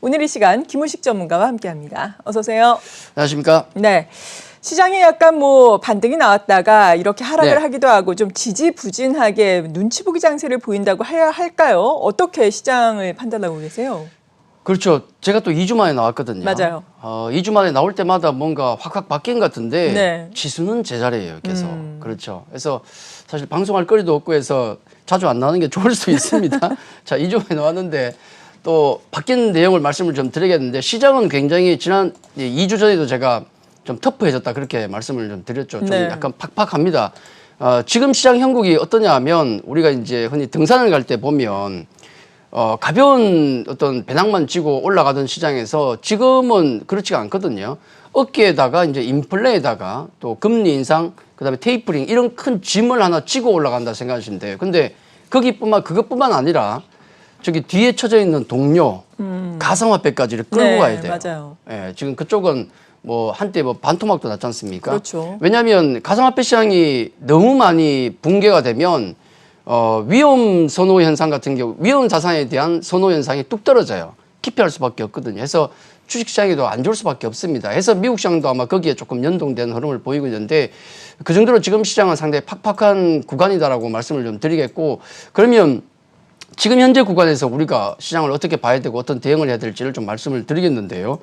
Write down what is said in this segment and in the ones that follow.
오늘 이 시간 김우식 전문가와 함께합니다. 어서 오세요. 안녕하십니까? 네. 시장에 약간 반등이 나왔다가 이렇게 하락을 네. 하기도 하고 좀 지지부진하게 눈치 보기 장세를 보인다고 해야 할까요? 어떻게 시장을 판단하고 계세요? 그렇죠. 제가 또 2주 만에 나왔거든요. 맞아요. 2주 만에 나올 때마다 뭔가 확확 바뀐 것 같은데 네. 지수는 제자리예요, 계속. 그렇죠. 그래서 사실 방송할 거리도 없고 해서 자주 안 나오는 게 좋을 수 있습니다. 자, 2주 만에 나왔는데 또 바뀐 내용을 말씀을 좀 드리겠는데 시장은 굉장히 지난 2주 전에도 제가 좀 터프해졌다 그렇게 말씀을 좀 드렸죠. 좀 네. 약간 팍팍합니다. 지금 시장 형국이 어떠냐 하면 우리가 이제 흔히 등산을 갈 때 보면 가벼운 어떤 배낭만 쥐고 올라가던 시장에서 지금은 그렇지가 않거든요. 어깨에다가 이제 인플레에다가 또 금리 인상, 그다음에 테이퍼링 이런 큰 짐을 하나 쥐고 올라간다 생각하시면 돼요. 근데 그것뿐만 아니라 저기 뒤에 쳐져 있는 동료, 가상화폐까지를 끌고 네, 가야 돼요. 맞아요. 예, 지금 그쪽은 한때 반토막도 났지 않습니까? 그렇죠. 왜냐하면 가상화폐 시장이 너무 많이 붕괴가 되면 위험 선호 현상 같은 경우 위험 자산에 대한 선호 현상이 뚝 떨어져요. 기피할 수밖에 없거든요. 해서 주식시장에도 안 좋을 수밖에 없습니다. 해서 미국 시장도 아마 거기에 조금 연동되는 흐름을 보이고 있는데 그 정도로 지금 시장은 상당히 팍팍한 구간이다라고 말씀을 좀 드리겠고, 그러면 지금 현재 구간에서 우리가 시장을 어떻게 봐야 되고 어떤 대응을 해야 될지를 좀 말씀을 드리겠는데요.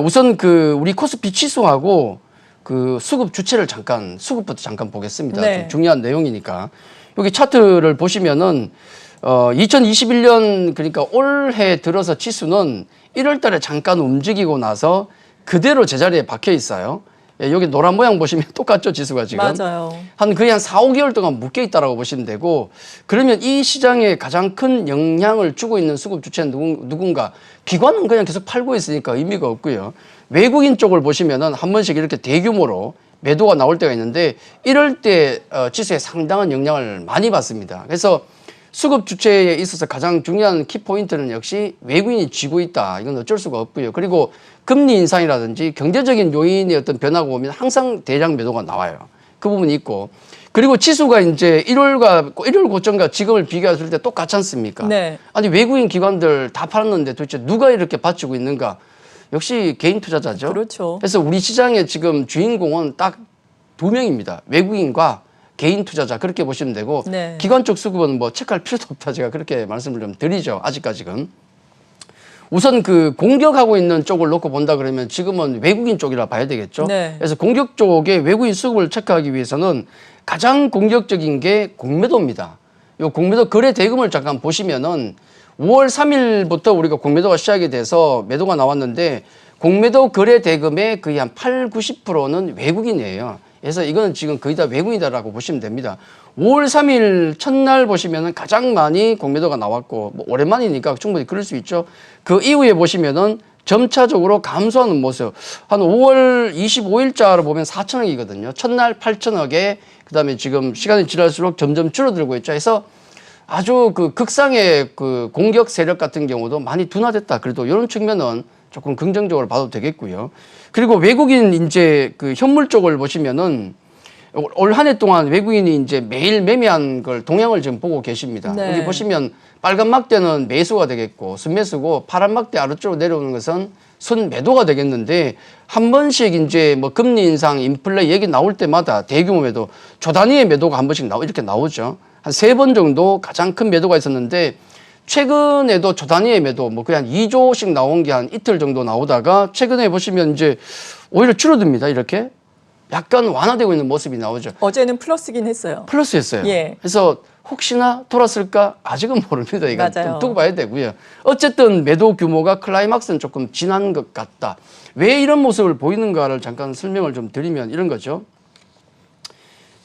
우선 우리 코스피 지수하고 수급 주체를 수급부터 잠깐 보겠습니다. 네. 좀 중요한 내용이니까. 여기 차트를 보시면은 2021년 그러니까 올해 들어서 지수는 1월 달에 잠깐 움직이고 나서 그대로 제자리에 박혀 있어요. 예, 여기 노란 모양 보시면 똑같죠, 지수가 지금. 맞아요. 거의 한 4, 5개월 동안 묶여 있다라고 보시면 되고, 그러면 이 시장에 가장 큰 영향을 주고 있는 수급 주체는 누군가? 기관은 그냥 계속 팔고 있으니까 의미가 없고요. 외국인 쪽을 보시면은 한 번씩 이렇게 대규모로 매도가 나올 때가 있는데 이럴 때 지수에 상당한 영향을 많이 받습니다. 그래서 수급 주체에 있어서 가장 중요한 키포인트는 역시 외국인이 쥐고 있다. 이건 어쩔 수가 없고요. 그리고 금리 인상이라든지 경제적인 요인의 어떤 변화가 오면 항상 대량 매도가 나와요. 그 부분이 있고. 그리고 지수가 이제 1월 고점과 지금을 비교했을 때 똑같지 않습니까? 네. 아니, 외국인 기관들 다 팔았는데 도대체 누가 이렇게 받치고 있는가? 역시 개인 투자자죠. 그렇죠. 그래서 우리 시장의 지금 주인공은 딱 2명입니다. 외국인과 개인 투자자, 그렇게 보시면 되고, 네. 기관 쪽 수급은 체크할 필요도 없다. 제가 그렇게 말씀을 좀 드리죠. 아직까지는. 우선 공격하고 있는 쪽을 놓고 본다 그러면 지금은 외국인 쪽이라 봐야 되겠죠. 네. 그래서 공격 쪽에 외국인 수급을 체크하기 위해서는 가장 공격적인 게 공매도입니다. 요 공매도 거래 대금을 잠깐 보시면은 5월 3일부터 우리가 공매도가 시작이 돼서 매도가 나왔는데 공매도 거래 대금의 거의 한 8, 90%는 외국인이에요. 그래서 이거는 지금 거의 다 외국인이다라고 보시면 됩니다. 5월 3일 첫날 보시면은 가장 많이 공매도가 나왔고, 오랜만이니까 충분히 그럴 수 있죠. 그 이후에 보시면은 점차적으로 감소하는 모습. 한 5월 25일자로 보면 4천억이거든요. 첫날 8천억에 그다음에 지금 시간이 지날수록 점점 줄어들고 있죠. 해서 아주 극상의 공격 세력 같은 경우도 많이 둔화됐다. 그래도 이런 측면은 조금 긍정적으로 봐도 되겠고요. 그리고 외국인 이제 현물 쪽을 보시면은 올 한 해 동안 외국인이 이제 매일 매매한 걸 동향을 지금 보고 계십니다. 네. 여기 보시면 빨간 막대는 매수가 되겠고 순매수고, 파란 막대 아래쪽으로 내려오는 것은 순매도가 되겠는데, 한 번씩 이제 금리 인상, 인플레 얘기 나올 때마다 대규모 매도, 조 단위의 매도가 한 번씩 이렇게 나오죠. 한 3번 정도 가장 큰 매도가 있었는데, 최근에도 조 단위의 매도, 그냥 2조씩 나온 게 한 이틀 정도 나오다가 최근에 보시면 이제 오히려 줄어듭니다. 이렇게 약간 완화되고 있는 모습이 나오죠. 어제는 플러스긴 했어요. 플러스였어요. 예. 그래서 혹시나 돌았을까? 아직은 모릅니다. 이거 맞아요. 좀 두고 봐야 되고요. 어쨌든 매도 규모가 클라이막스는 조금 지난 것 같다. 왜 이런 모습을 보이는가를 잠깐 설명을 좀 드리면 이런 거죠.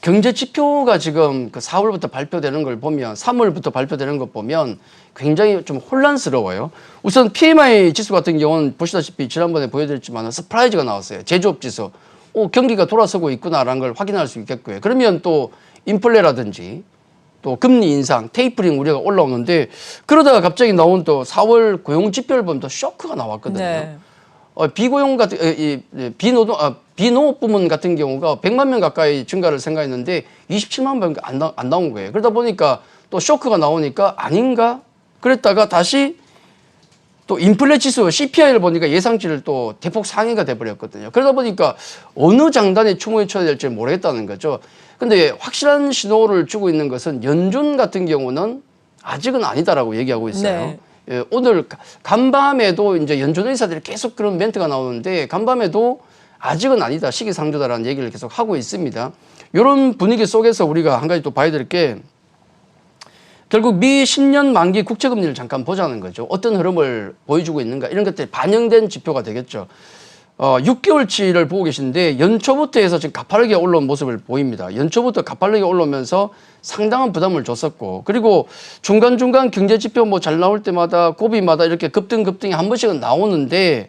경제 지표가 지금 4월부터 발표되는 걸 보면, 3월부터 발표되는 걸 보면 굉장히 좀 혼란스러워요. 우선 PMI 지수 같은 경우는 보시다시피 지난번에 보여드렸지만 서프라이즈가 나왔어요. 제조업 지수. 경기가 돌아서고 있구나라는 걸 확인할 수 있겠고요. 그러면 또 인플레라든지 또 금리 인상, 테이퍼링 우려가 올라오는데, 그러다가 갑자기 나온 또 4월 고용 지표를 보면 또 쇼크가 나왔거든요. 네. 비고용 같은 비농업 부문 같은 경우가 100만 명 가까이 증가를 생각했는데 27만 명밖에 안 나온 거예요. 그러다 보니까 또 쇼크가 나오니까 아닌가? 그랬다가 다시 또 인플레 지수 CPI를 보니까 예상치를 또 대폭 상회가 돼버렸거든요. 그러다 보니까 어느 장단에 추모에 쳐야 될지 모르겠다는 거죠. 근데 확실한 신호를 주고 있는 것은 연준 같은 경우는 아직은 아니다라고 얘기하고 있어요. 네. 예, 오늘 간밤에도 이제 연준 의사들이 계속 그런 멘트가 나오는데 간밤에도 아직은 아니다, 시기상조다라는 얘기를 계속 하고 있습니다. 이런 분위기 속에서 우리가 한 가지 또 봐야 될 게 결국 미 10년 만기 국채금리를 잠깐 보자는 거죠. 어떤 흐름을 보여주고 있는가 이런 것들이 반영된 지표가 되겠죠. 6개월치를 보고 계신데 연초부터 해서 지금 가파르게 올라온 모습을 보입니다. 연초부터 가파르게 올라오면서 상당한 부담을 줬었고 그리고 중간중간 경제지표 뭐 잘 나올 때마다 고비마다 이렇게 급등이 한 번씩은 나오는데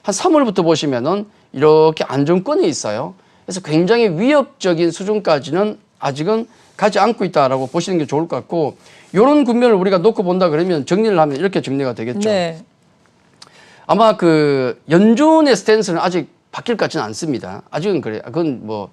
한 3월부터 보시면은 이렇게 안정권에 있어요. 그래서 굉장히 위협적인 수준까지는 아직은 가지 않고 있다라고 보시는 게 좋을 것 같고 이런 국면을 우리가 놓고 본다 그러면 정리를 하면 이렇게 정리가 되겠죠. 네. 아마 그 연준의 스탠스는 아직 바뀔 것 같지는 않습니다. 아직은 그래요. 그건 뭐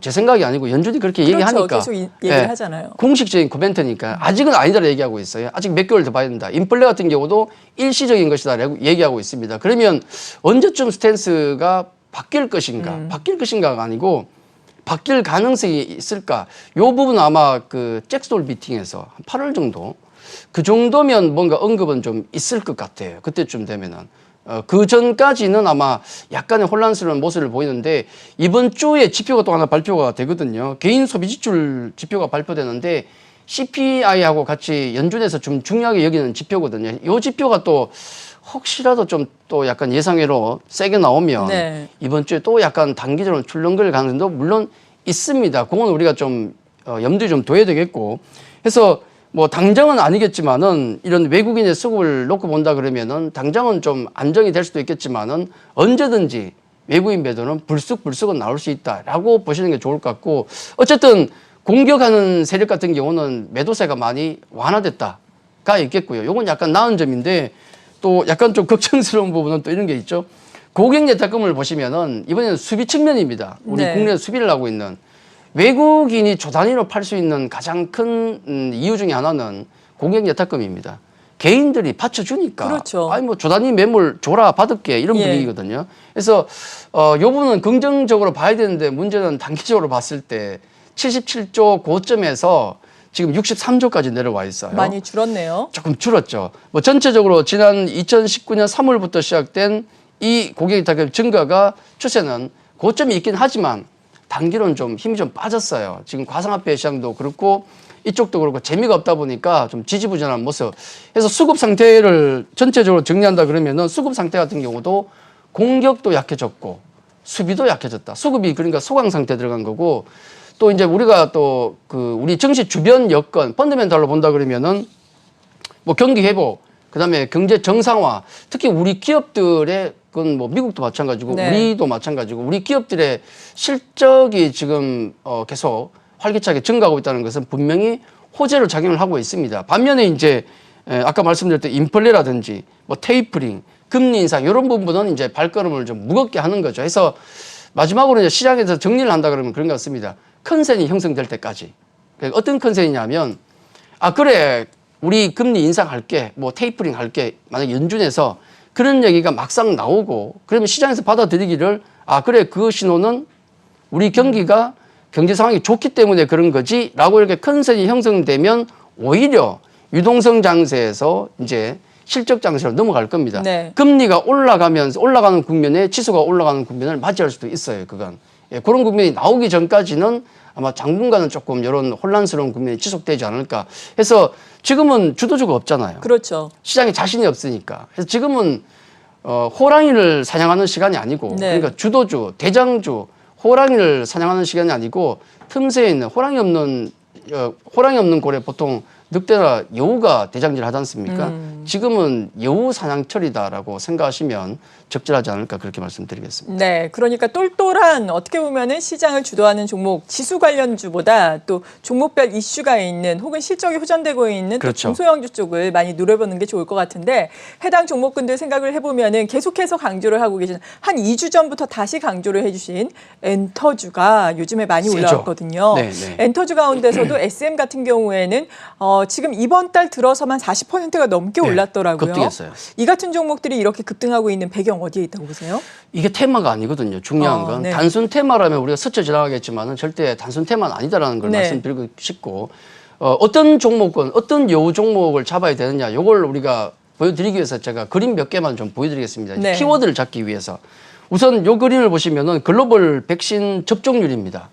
제 생각이 아니고 연준이 그렇게 그렇죠. 얘기하니까 계속 얘기를 하잖아요. 공식적인 코멘트니까 아직은 아니다라고 얘기하고 있어요. 아직 몇 개월 더 봐야 된다. 인플레 같은 경우도 일시적인 것이다라고 얘기하고 있습니다. 그러면 언제쯤 스탠스가 바뀔 것인가? 바뀔 것인가가 아니고 바뀔 가능성이 있을까? 이 부분은 아마 그 잭스홀 미팅에서 한 8월 정도 그 정도면 뭔가 언급은 좀 있을 것 같아요. 그때쯤 되면은. 그 전까지는 아마 약간의 혼란스러운 모습을 보이는데 이번 주에 지표가 또 하나 발표가 되거든요. 개인 소비 지출 지표가 발표되는데 CPI하고 같이 연준에서 좀 중요하게 여기는 지표거든요. 이 지표가 또 혹시라도 좀 또 약간 예상외로 세게 나오면 네. 이번 주에 또 약간 단기적으로 출렁거릴 가능성도 물론 있습니다. 그건 우리가 좀 염두에 좀 둬야 되겠고 그래서 뭐 당장은 아니겠지만은 이런 외국인의 수급을 놓고 본다 그러면은 당장은 좀 안정이 될 수도 있겠지만은 언제든지 외국인 매도는 불쑥은 나올 수 있다라고 보시는 게 좋을 것 같고 어쨌든 공격하는 세력 같은 경우는 매도세가 많이 완화됐다가 있겠고요. 요건 약간 나은 점인데 또 약간 좀 걱정스러운 부분은 또 이런 게 있죠. 고객 예탁금을 보시면은 이번에는 수비 측면입니다. 우리 네. 국내에서 수비를 하고 있는 외국인이 조 단위로 팔 수 있는 가장 큰 이유 중에 하나는 고객 예탁금입니다. 개인들이 받쳐주니까. 그렇죠. 아니 뭐 조 단위 매물 줘라 받을게 이런 분위기거든요. 그래서 요 부분은 긍정적으로 봐야 되는데 문제는 단기적으로 봤을 때 77조 고점에서 지금 63조까지 내려와 있어요. 많이 줄었네요. 조금 줄었죠. 뭐 전체적으로 지난 2019년 3월부터 시작된 이 고객 예탁금 증가가 추세는 고점이 있긴 하지만 단기로는 좀 힘이 좀 빠졌어요. 지금 가상화폐 시장도 그렇고 이쪽도 그렇고 재미가 없다 보니까 좀 지지부진한 모습. 그래서 수급 상태를 전체적으로 정리한다 그러면은 수급 상태 같은 경우도 공격도 약해졌고 수비도 약해졌다. 수급이 그러니까 소강 상태 들어간 거고 또 이제 우리가 또 그 우리 증시 주변 여건 펀더멘탈로 본다 그러면은 뭐 경기 회복 그다음에 경제 정상화 특히 우리 기업들의 그건 뭐 미국도 마찬가지고 네. 우리도 마찬가지고 우리 기업들의 실적이 지금 계속 활기차게 증가하고 있다는 것은 분명히 호재로 작용을 하고 있습니다. 반면에 이제 아까 말씀드렸던 인플레라든지 뭐 테이퍼링, 금리 인상 이런 부분은 이제 발걸음을 좀 무겁게 하는 거죠. 해서 마지막으로 이제 시장에서 정리를 한다 그러면 그런 것 같습니다. 컨센이 형성될 때까지. 그러니까 어떤 컨센이냐면 아 그래 우리 금리 인상할게 뭐 테이퍼링 할게 만약 연준에서 그런 얘기가 막상 나오고 그러면 시장에서 받아들이기를 아 그래 그 신호는 우리 경기가 경제 상황이 좋기 때문에 그런 거지 라고 이렇게 컨센이 형성되면 오히려 유동성 장세에서 이제 실적 장세로 넘어갈 겁니다. 네. 금리가 올라가면서 올라가는 국면에 지수가 올라가는 국면을 맞이할 수도 있어요. 그건. 예, 그런 국면이 나오기 전까지는 아마 당분간은 조금 이런 혼란스러운 국면이 지속되지 않을까 해서 지금은 주도주가 없잖아요. 그렇죠. 시장에 자신이 없으니까. 그래서 지금은 호랑이를 사냥하는 시간이 아니고 네. 그러니까 주도주, 대장주, 호랑이를 사냥하는 시간이 아니고 틈새에 있는 호랑이 없는 고래 보통 늑대나 여우가 대장질을 하지 않습니까? 지금은 여우 사냥철이다라고 생각하시면 적절하지 않을까 그렇게 말씀드리겠습니다. 네, 그러니까 똘똘한 어떻게 보면은 시장을 주도하는 종목 지수 관련주보다 또 종목별 이슈가 있는 혹은 실적이 호전되고 있는 그렇죠. 또 중소형주 쪽을 많이 노려보는 게 좋을 것 같은데 해당 종목군들 생각을 해보면은 계속해서 강조를 하고 계신 한 2주 전부터 다시 강조를 해주신 엔터주가 요즘에 많이 세죠. 올라왔거든요. 네, 네. 엔터주 가운데서도 SM 같은 경우에는 지금 이번 달 들어서만 40%가 넘게 네, 올랐더라고요. 급등했어요. 이 같은 종목들이 이렇게 급등하고 있는 배경 어디에 있다고 보세요? 이게 테마가 아니거든요. 중요한 건 네. 단순 테마라면 우리가 스쳐 지나가겠지만은 절대 단순 테마는 아니다라는 걸 네. 말씀드리고 싶고 어떤 종목은 어떤 여우 종목을 잡아야 되느냐 이걸 우리가 보여드리기 위해서 제가 그림 몇 개만 좀 보여드리겠습니다. 네. 키워드를 잡기 위해서 우선 요 그림을 보시면은 글로벌 백신 접종률입니다.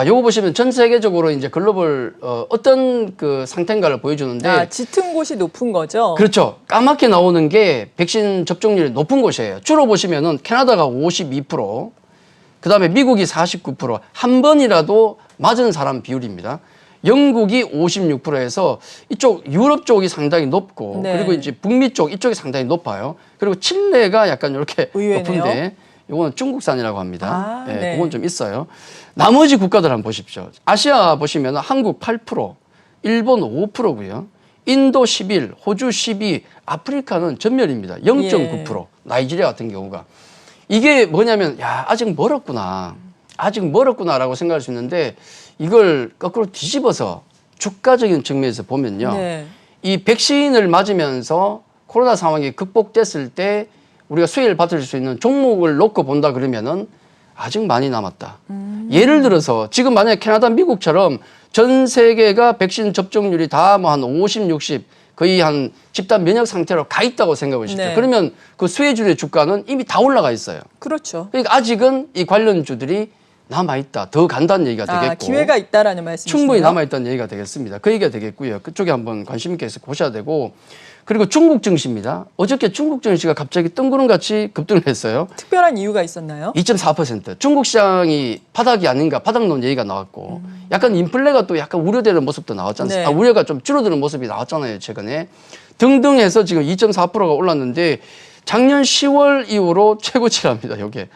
요거 보시면 전 세계적으로 이제 글로벌 어떤 그 상태인가를 보여주는데 짙은 곳이 높은 거죠. 그렇죠. 까맣게 나오는 게 백신 접종률이 높은 곳이에요. 주로 보시면은 캐나다가 52%, 그다음에 미국이 49%, 한 번이라도 맞은 사람 비율입니다. 영국이 56%에서 이쪽 유럽 쪽이 상당히 높고 네. 그리고 이제 북미 쪽 이쪽이 상당히 높아요. 그리고 칠레가 약간 이렇게 의외네요. 높은데 이거는 중국산이라고 합니다. 아, 네. 그건 좀 있어요. 나머지 국가들 한번 보십시오. 아시아 보시면 한국 8%, 일본 5%고요. 인도 11, 호주 12, 아프리카는 전멸입니다. 0.9%. 나이지리아 같은 경우가. 이게 뭐냐면 야 아직 멀었구나. 아직 멀었구나라고 생각할 수 있는데 이걸 거꾸로 뒤집어서 주가적인 측면에서 보면요. 네. 이 백신을 맞으면서 코로나 상황이 극복됐을 때 우리가 수혜를 받을 수 있는 종목을 놓고 본다 그러면은 아직 많이 남았다. 예를 들어서 지금 만약에 캐나다, 미국처럼 전 세계가 백신 접종률이 다 뭐 한 50, 60 거의 한 집단 면역 상태로 가 있다고 생각해 보십시오. 네. 그러면 그 수혜주의 주가는 이미 다 올라가 있어요. 그렇죠. 그러니까 아직은 이 관련주들이 남아있다. 더 간다는 얘기가 되겠고. 기회가 있다라는 말씀이시네요. 충분히 남아있다는 얘기가 되겠습니다. 그 얘기가 되겠고요. 그쪽에 한번 관심 있게 해서 보셔야 되고. 그리고 중국 증시입니다. 어저께 중국 증시가 갑자기 뜬구름같이 급등을 했어요. 특별한 이유가 있었나요? 2.4%. 중국 시장이 바닥이 아닌가, 바닥론 얘기가 나왔고, 약간 인플레가 또 약간 우려되는 모습도 나왔지 않습니까? 네. 우려가 좀 줄어드는 모습이 나왔잖아요, 최근에. 등등 해서 지금 2.4%가 올랐는데, 작년 10월 이후로 최고치랍니다, 이게.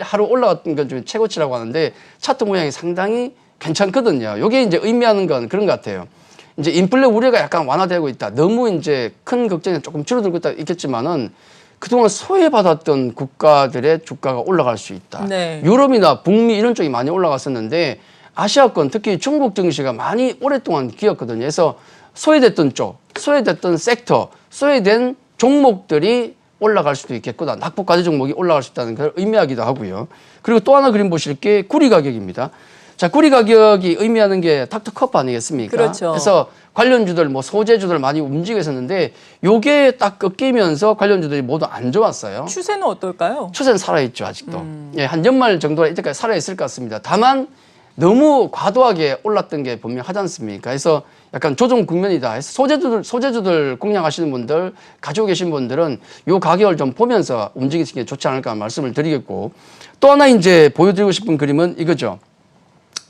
하루 올라갔던 것 중에 최고치라고 하는데, 차트 모양이 상당히 괜찮거든요. 이게 이제 의미하는 건 그런 것 같아요. 이제 인플레 우려가 약간 완화되고 있다. 너무 이제 큰 걱정이 조금 줄어들고 있겠지만은 그동안 소외받았던 국가들의 주가가 올라갈 수 있다. 네. 유럽이나 북미 이런 쪽이 많이 올라갔었는데 아시아권 특히 중국 증시가 많이 오랫동안 기었거든요. 그래서 소외됐던 쪽, 소외됐던 섹터, 소외된 종목들이 올라갈 수도 있겠구나. 낙폭과대 종목이 올라갈 수 있다는 걸 의미하기도 하고요. 그리고 또 하나 그림 보실 게 구리 가격입니다. 자, 구리 가격이 의미하는 게 닥터커프 아니겠습니까? 그렇죠. 그래서 관련주들, 뭐 소재주들 많이 움직여 있었는데 요게 딱 꺾이면서 관련주들이 모두 안 좋았어요. 추세는 어떨까요? 추세는 살아있죠, 아직도. 예, 한 연말 정도라 이때까지 살아있을 것 같습니다. 다만 너무 과도하게 올랐던 게 분명하지 않습니까? 그래서 약간 조정 국면이다. 해서 소재주들 공략하시는 분들, 가지고 계신 분들은 요 가격을 좀 보면서 움직이시는 게 좋지 않을까 말씀을 드리겠고 또 하나 이제 보여드리고 싶은 그림은 이거죠.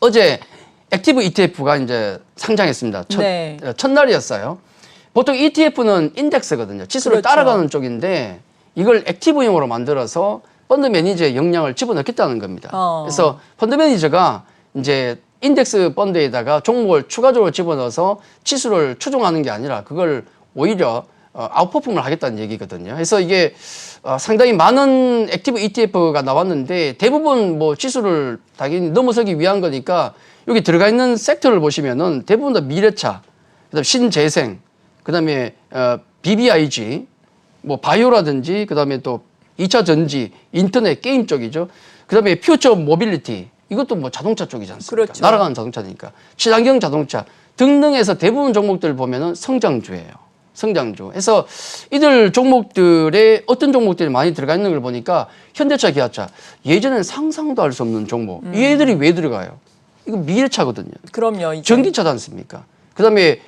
어제 액티브 ETF가 이제 상장했습니다. 네. 첫날이었어요. 보통 ETF는 인덱스거든요. 지수를 그렇죠. 따라가는 쪽인데 이걸 액티브형으로 만들어서 펀드 매니저의 역량을 집어넣겠다는 겁니다. 그래서 펀드 매니저가 이제 인덱스 펀드에다가 종목을 추가적으로 집어넣어서 지수를 추종하는 게 아니라 그걸 오히려 아웃퍼폼을 하겠다는 얘기거든요. 그래서 이게 상당히 많은 액티브 ETF가 나왔는데 대부분 뭐 지수를 당연히 넘어서기 위한 거니까 여기 들어가 있는 섹터를 보시면은 대부분 다 미래차, 그다음 신재생, 그다음에 BBIG, 뭐 바이오라든지 그다음에 또 2차 전지, 인터넷 게임 쪽이죠. 그다음에 퓨처 모빌리티 이것도 뭐 자동차 쪽이지 않습니까? 그렇죠. 날아가는 자동차니까 친환경 자동차 등등해서 대부분 종목들 보면은 성장주예요. 성장주. 해서 이들 종목들의 어떤 종목들이 많이 들어가 있는 걸 보니까 현대차, 기아차 예전엔 상상도 할 수 없는 종목. 이 애들이 왜 들어가요? 이거 미래차거든요. 그럼요. 이제. 전기차지 않습니까? 그다음에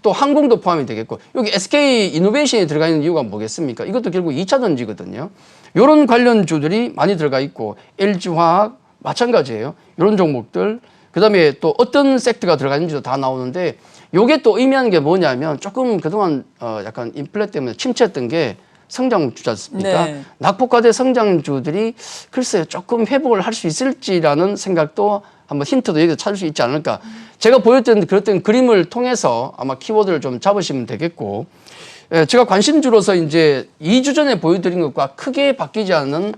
또 항공도 포함이 되겠고 여기 SK 이노베이션이 들어가 있는 이유가 뭐겠습니까? 이것도 결국 2차 전지거든요. 이런 관련주들이 많이 들어가 있고 LG화학 마찬가지예요. 이런 종목들. 그다음에 또 어떤 섹터가 들어가 있는지도 다 나오는데 요게 또 의미하는 게 뭐냐면 조금 그동안 약간 인플레 때문에 침체했던 게 성장주지 않습니까? 네. 낙폭과대 성장주들이 글쎄요 조금 회복을 할 수 있을지라는 생각도 한번 힌트도 여기서 찾을 수 있지 않을까. 제가 보였던 그랬던 그림을 통해서 아마 키워드를 좀 잡으시면 되겠고 제가 관심주로서 이제 2주 전에 보여드린 것과 크게 바뀌지 않는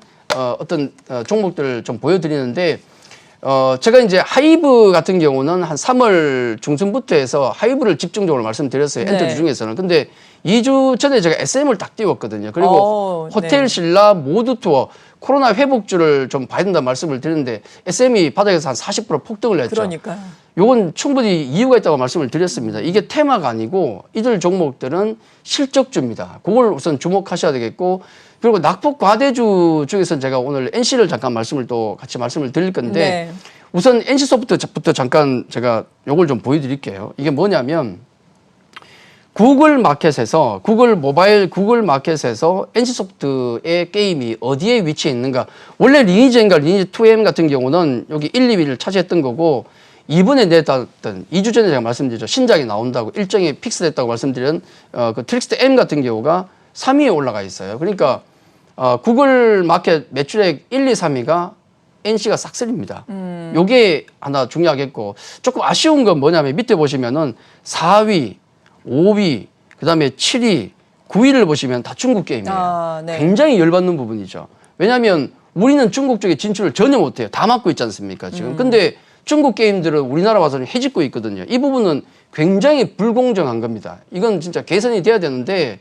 어떤 종목들을 좀 보여드리는데 제가 이제 하이브 같은 경우는 한 3월 중순부터 해서 하이브를 집중적으로 말씀드렸어요. 네. 엔터주 중에서는. 근데 2주 전에 제가 SM을 딱 띄웠거든요. 그리고 호텔, 네. 신라, 모두 투어, 코로나 회복주를 좀 봐야 된다는 말씀을 드렸는데 SM이 바닥에서 한 40% 폭등을 했죠. 그러니까요. 요건 충분히 이유가 있다고 말씀을 드렸습니다. 이게 테마가 아니고 이들 종목들은 실적주입니다. 그걸 우선 주목하셔야 되겠고, 그리고 낙폭 과대주 중에서는 제가 오늘 NC를 잠깐 말씀을 또 같이 말씀을 드릴 건데 네. 우선 NC소프트부터 잠깐 제가 요걸 좀 보여드릴게요. 이게 뭐냐면 구글 마켓에서 구글 마켓에서 NC소프트의 게임이 어디에 위치해 있는가. 원래 리니지인가 리니지 2M 같은 경우는 여기 1, 2위를 차지했던 거고, 이번에 내놨던 2주 전에 제가 말씀드렸죠. 신작이 나온다고 일정이 픽스됐다고 말씀드린 그 트릭스트 M 같은 경우가 3위에 올라가 있어요. 그러니까 구글 마켓 매출액 1, 2, 3위가 NC가 싹쓸입니다. 요게 하나 중요하겠고, 조금 아쉬운 건 뭐냐면 밑에 보시면은 4위, 5위, 그다음에 7위, 9위를 보시면 다 중국 게임이에요. 네. 굉장히 열받는 부분이죠. 왜냐하면 우리는 중국 쪽에 진출을 전혀 못해요. 다 막고 있지 않습니까 지금. 근데 중국 게임들은 우리나라 와서는 해집고 있거든요. 이 부분은 굉장히 불공정한 겁니다. 이건 진짜 개선이 돼야 되는데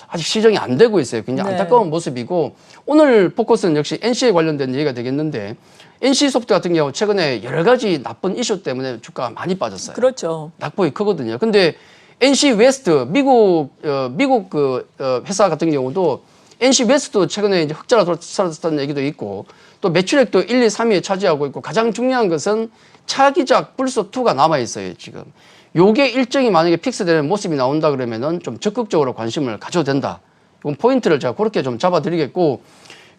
아직 시정이 안 되고 있어요. 굉장히 안타까운 모습이고, 오늘 포커스는 역시 NC에 관련된 얘기가 되겠는데, NC소프트 같은 경우 최근에 여러 가지 나쁜 이슈 때문에 주가가 많이 빠졌어요. 그렇죠. 낙폭이 크거든요. 근데 NC 웨스트 미국 회사 같은 경우도 NC 웨스트도 최근에 이제 흑자가 돌아섰다는 얘기도 있고, 또 매출액도 1, 2, 3위에 차지하고 있고, 가장 중요한 것은 차기작 불소2가 남아 있어요, 지금. 요게 일정이 만약에 픽스되는 모습이 나온다 그러면은 좀 적극적으로 관심을 가져도 된다. 이건 포인트를 제가 그렇게 좀 잡아드리겠고,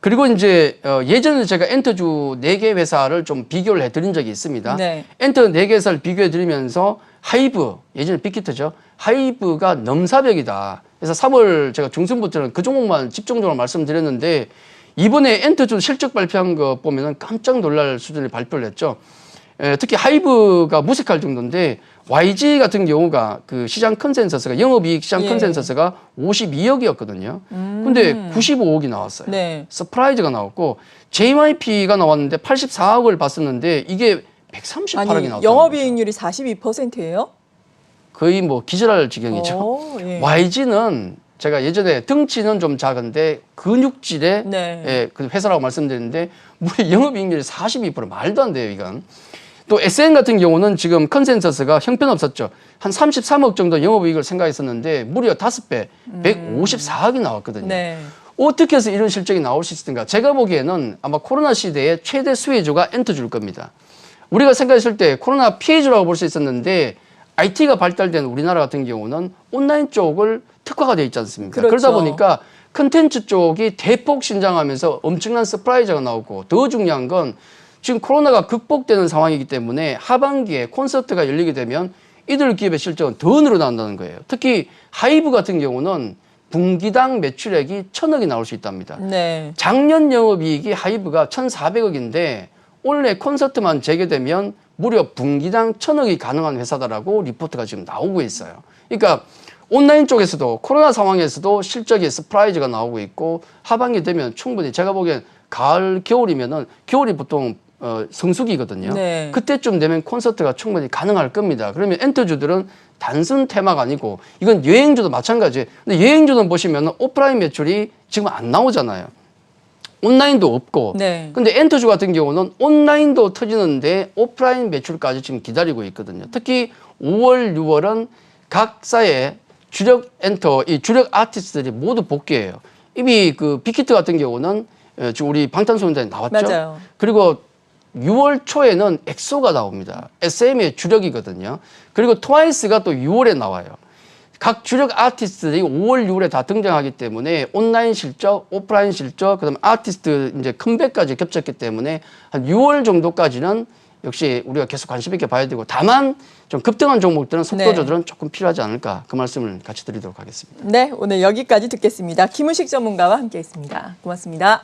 그리고 이제 예전에 제가 엔터주 4개 회사를 좀 비교를 해드린 적이 있습니다. 네. 엔터 4개 회사를 비교해드리면서 하이브, 예전에 빅히트죠. 하이브가 넘사벽이다. 그래서 3월 제가 중순부터는 그 종목만 집중적으로 말씀드렸는데, 이번에 엔터주 실적 발표한 거 보면은 깜짝 놀랄 수준의 발표를 했죠. 특히 하이브가 무색할 정도인데, YG 같은 경우가 그 시장 컨센서스가, 영업이익 시장 컨센서스가 52억이었거든요. 근데 95억이 나왔어요. 네. 서프라이즈가 나왔고, JYP가 나왔는데 84억을 봤었는데 이게 138억이 나왔어요. 영업이익률이 42%예요? 거의 뭐 기절할 지경이죠. 예. YG는 제가 예전에 덩치는 좀 작은데 근육질의 네. 그 회사라고 말씀드렸는데 무려 영업이익률이 42%, 말도 안 돼요, 이건. 또 SN 같은 경우는 지금 컨센서스가 형편없었죠. 한 33억 정도 영업이익을 생각했었는데 무려 5배, 154억이 나왔거든요. 네. 어떻게 해서 이런 실적이 나올 수 있을까? 제가 보기에는 아마 코로나 시대의 최대 수혜주가 엔터주일 겁니다. 우리가 생각했을 때 코로나 피해주라고 볼 수 있었는데, IT가 발달된 우리나라 같은 경우는 온라인 쪽을 특화가 되어 있지 않습니까? 그렇죠. 그러다 보니까 컨텐츠 쪽이 대폭 신장하면서 엄청난 서프라이즈가 나오고, 더 중요한 건 지금 코로나가 극복되는 상황이기 때문에 하반기에 콘서트가 열리게 되면 이들 기업의 실적은 더 늘어난다는 거예요. 특히 하이브 같은 경우는 분기당 매출액이 1,000억이 나올 수 있답니다. 네. 작년 영업이익이 하이브가 1,400억인데 올해 콘서트만 재개되면 무려 분기당 1,000억이 가능한 회사다라고 리포트가 지금 나오고 있어요. 그러니까 온라인 쪽에서도 코로나 상황에서도 실적이 서프라이즈가 나오고 있고, 하반기 되면 충분히 제가 보기엔 가을, 겨울이면은, 겨울이 보통 성수기거든요. 네. 그때쯤 되면 콘서트가 충분히 가능할 겁니다. 그러면 엔터주들은 단순 테마가 아니고, 이건 여행주도 마찬가지예요. 근데 여행주는 보시면 오프라인 매출이 지금 안 나오잖아요. 온라인도 없고. 네. 근데 엔터주 같은 경우는 온라인도 터지는데 오프라인 매출까지 지금 기다리고 있거든요. 특히 5월, 6월은 각사의 주력 엔터, 이 주력 아티스트들이 모두 복귀해요. 이미 그 빅히트 같은 경우는 지금 우리 방탄소년단이 나왔죠. 맞아요. 그리고 6월 초에는 엑소가 나옵니다. SM의 주력이거든요. 그리고 트와이스가 또 6월에 나와요. 각 주력 아티스트들이 5월, 6월에 다 등장하기 때문에 온라인 실적, 오프라인 실적, 그다음에 아티스트 이제 컴백까지 겹쳤기 때문에 한 6월 정도까지는 역시 우리가 계속 관심 있게 봐야 되고, 다만 좀 급등한 종목들은 속도 조절은 조금 필요하지 않을까, 그 말씀을 같이 드리도록 하겠습니다. 네, 오늘 여기까지 듣겠습니다. 김우식 전문가와 함께했습니다. 고맙습니다.